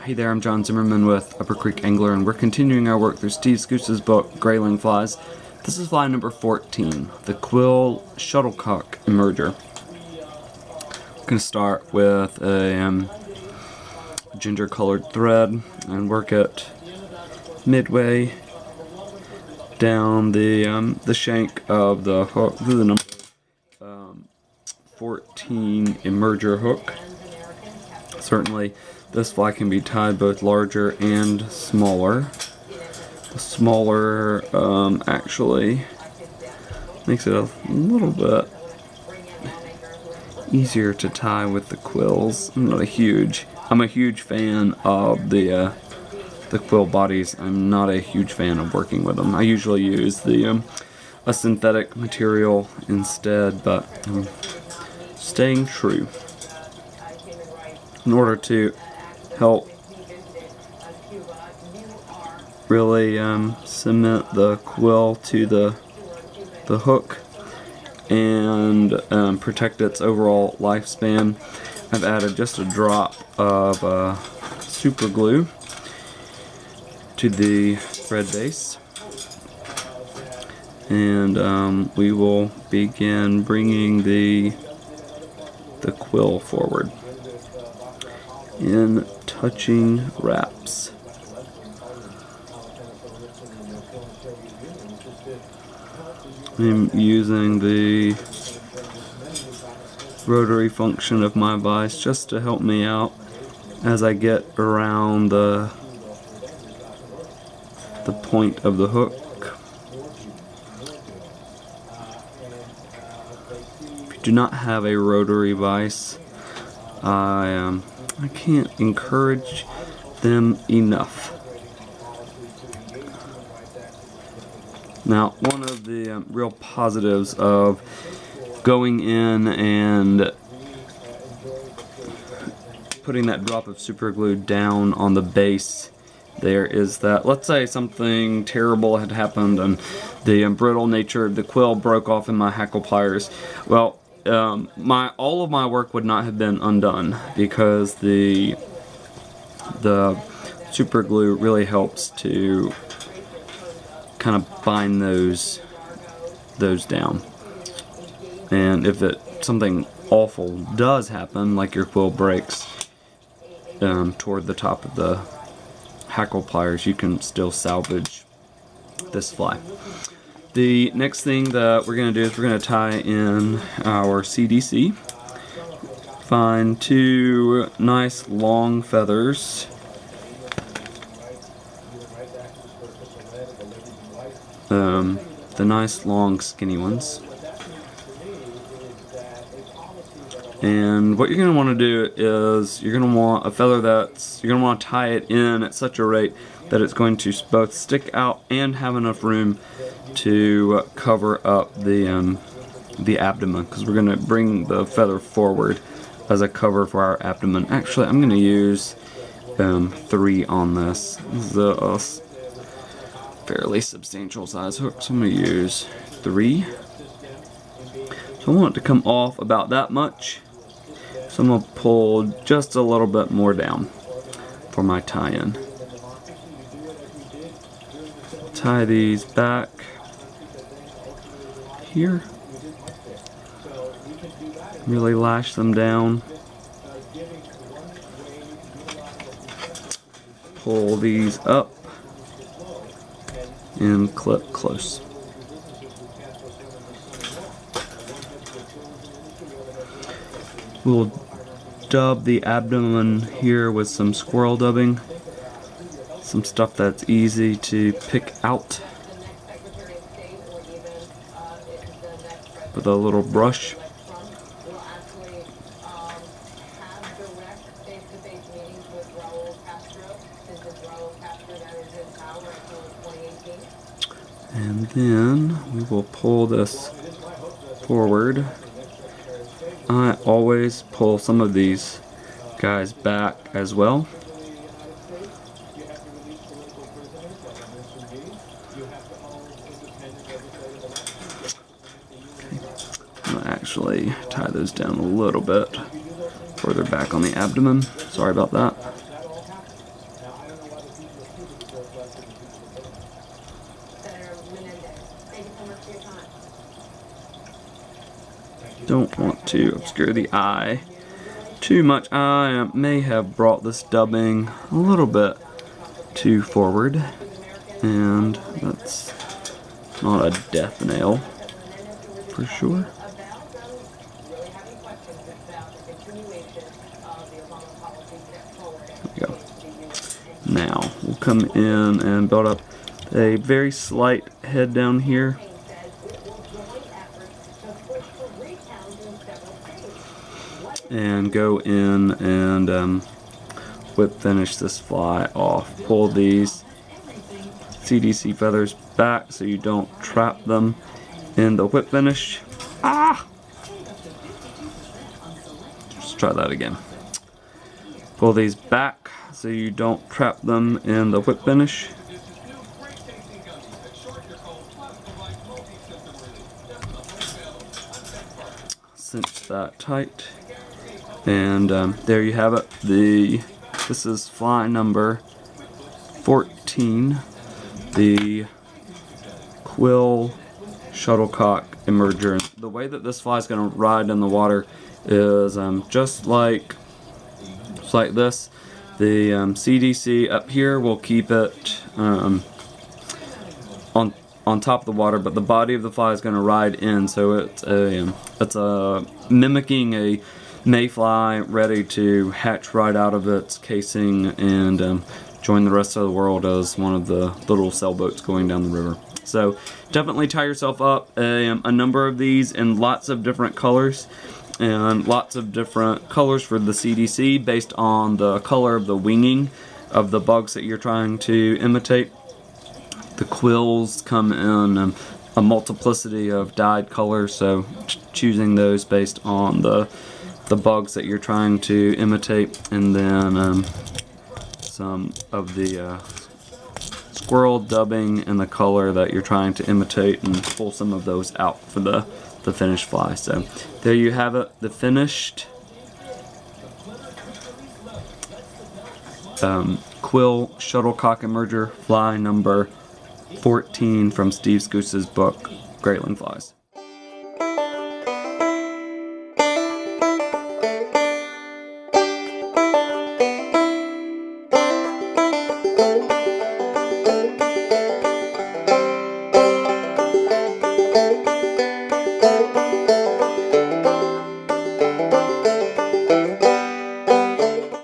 Hey there, I'm John Zimmerman with Upper Creek Angler, and we're continuing our work through Steve Skuce's book, Grayling Flies. This is fly number 14, the Quill Shuttlecock Emerger. I'm going to start with a ginger-colored thread and work it midway down the shank of the hook, the number 14 emerger hook. Certainly, this fly can be tied both larger and smaller. The smaller actually makes it a little bit easier to tie with the quills. I'm a huge fan of the quill bodies. I'm not a huge fan of working with them. I usually use a synthetic material instead, but I'm staying true in order to help really cement the quill to the hook and protect its overall lifespan. I've added just a drop of super glue to the thread base, and we will begin bringing the quill forward in touching wraps. I'm using the rotary function of my vise just to help me out as I get around the point of the hook. If you do not have a rotary vise, I can't encourage them enough. Now, one of the real positives of going in and putting that drop of super glue down on the base there is that, let's say something terrible had happened and the brittle nature of the quill broke off in my hackle pliers. Well, all of my work would not have been undone because the super glue really helps to kind of bind those down. And if something awful does happen, like your quill breaks toward the top of the hackle pliers, you can still salvage this fly. The next thing that we're going to do is we're going to tie in our CDC. Find two nice long feathers. The nice long skinny ones. And what you're going to want to do is you're going to want a feather you're going to want to tie it in at such a rate that it's going to both stick out and have enough room to cover up the abdomen, because we're going to bring the feather forward as a cover for our abdomen. Actually, I'm going to use 3 on this. This is a fairly substantial size hook, so I'm going to use 3. So I want it to come off about that much, so I'm going to pull just a little bit more down for my tie-in. Tie these back here, really lash them down, pull these up and clip close. We'll dub the abdomen here with some squirrel dubbing, some stuff that's easy to pick out with a little brush. And then we will pull this forward. I always pull some of these guys back as well. I'm going to actually tie those down a little bit further back on the abdomen. Sorry about that. don't want to obscure the eye too much. I may have brought this dubbing a little bit too forward, and that's not a death nail for sure. There we go. Now we'll come in and build up a very slight head down here. And go in and whip finish this fly off. Pull these CDC feathers back so you don't trap them in the whip finish. Ah! Let's try that again. Pull these back so you don't trap them in the whip finish. Cinch that tight. And there you have it. This is fly number 14, the Quill Shuttlecock Emerger. The way that this fly is going to ride in the water is just like this. The CDC up here will keep it on top of the water, but the body of the fly is going to ride in. So it's mimicking a mayfly ready to hatch right out of its casing and join the rest of the world as one of the little sailboats going down the river. So definitely tie yourself up a number of these in lots of different colors, and lots of different colors for the CDC based on the color of the winging of the bugs that you're trying to imitate. The quills come in a multiplicity of dyed colors, so choosing those based on the bugs that you're trying to imitate, and then some of the squirrel dubbing in the color that you're trying to imitate, and pull some of those out for the finished fly. So there you have it, the finished Quill Shuttlecock Emerger fly number 14 from Steve Skuce's book, Grayling Flies.